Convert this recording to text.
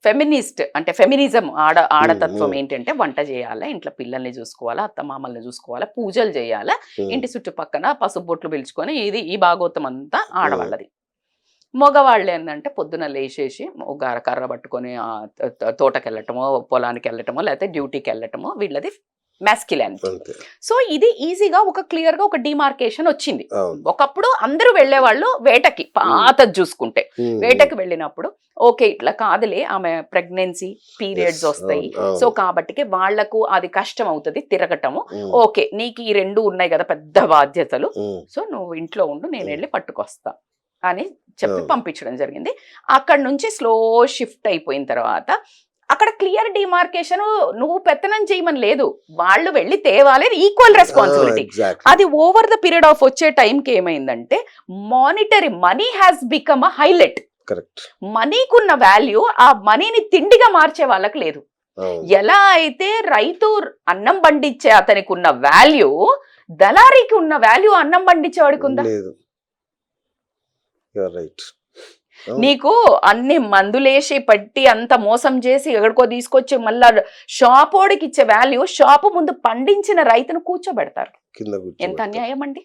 Feminist అంటే feminism ఆడతత్వం ఏంటంటే వంట చేయాలా, ఇంట్లో పిల్లల్ని చూసుకోవాలా, అత్తమామల్ని చూసుకోవాలా, పూజలు చేయాలా, ఇంటి చుట్టుపక్కన పసుపు బొట్లు పిలుచుకొని ఈ భాగవతం అంతా ఆడవాళ్ళది. మగవాళ్ళు ఏంటంటే పొద్దున లేచేసి కర్ర పట్టుకొని తోటకి వెళ్ళటమో, పొలానికి వెళ్ళటమో, లేకపోతే డ్యూటీకి వెళ్ళటమో వీళ్ళది మ్యాస్క్యులానిటీ. సో ఇది ఈజీగా ఒక క్లియర్ గా ఒక డిమార్కేషన్ వచ్చింది. ఒకప్పుడు అందరూ వెళ్లేవాళ్ళు వేటకి, పాతది చూసుకుంటే వేటకి వెళ్ళినప్పుడు ఓకే ఇట్లా కాదులే ఆమె ప్రెగ్నెన్సీ పీరియడ్స్ వస్తాయి, సో కాబట్టి వాళ్లకు అది కష్టం అవుతుంది తిరగటము, ఓకే నీకు ఈ రెండు ఉన్నాయి కదా పెద్ద బాధ్యతలు, సో నువ్వు ఇంట్లో ఉండు నేను వెళ్ళి పట్టుకొస్తా అని చెప్పి పంపించడం జరిగింది. అక్కడ నుంచి స్లో షిఫ్ట్ అయిపోయిన తర్వాత అక్కడ క్లియర్ డిమార్కేషన్, నువ్వు పెత్తనం చేయమని లేదు, వాళ్ళు వెళ్ళి తేవాలి, ఈక్వల్ రెస్పాన్సిబిలిటీ. అది ఓవర్ ద పీరియడ్ ఆఫ్ వచ్చే టైంకి ఏమైందంటే monetary money has become a highlight. మనీకున్న వాల్యూ ఆ మనీని తిండిగా మార్చే వాళ్ళకి లేదు. ఎలా అయితే రైతు అన్నం పండించే అతనికి ఉన్న వాల్యూ దళారీకి ఉన్న వాల్యూ అన్నం పండించేవాడికి ఉందా? నీకు అన్ని మందులేసి పట్టి అంత మోసం చేసి ఎక్కడికో తీసుకొచ్చి మళ్ళా షాపోడికి ఇచ్చే వాల్యూ షాపు ముందు పండించిన రైతును కూర్చోబెడతారు. ఎంత అన్యాయం అండి.